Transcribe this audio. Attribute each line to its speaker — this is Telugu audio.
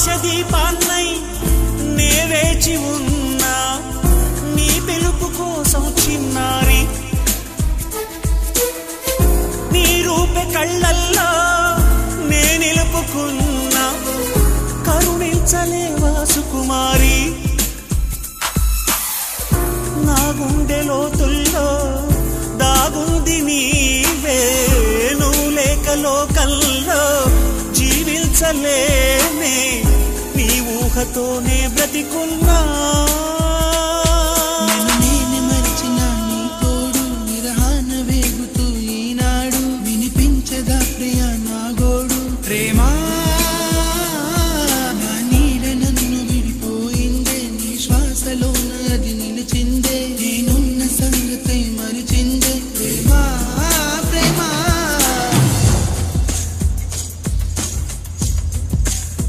Speaker 1: ఆశ దీపాన్నై నే వేచి ఉన్నా నీ పిలుపు కోసం చిన్నారి నీ రూపే కళ్ళల్లో నే నిలుపుకున్నా కరుణించలేవా సుకుమారి నా గుండె లోతుల్లో దాగుంది నీవే నువ్వు లేక లోకల్లో జీవించలేనే నీ ఊహతోనే బ్రతికున్నా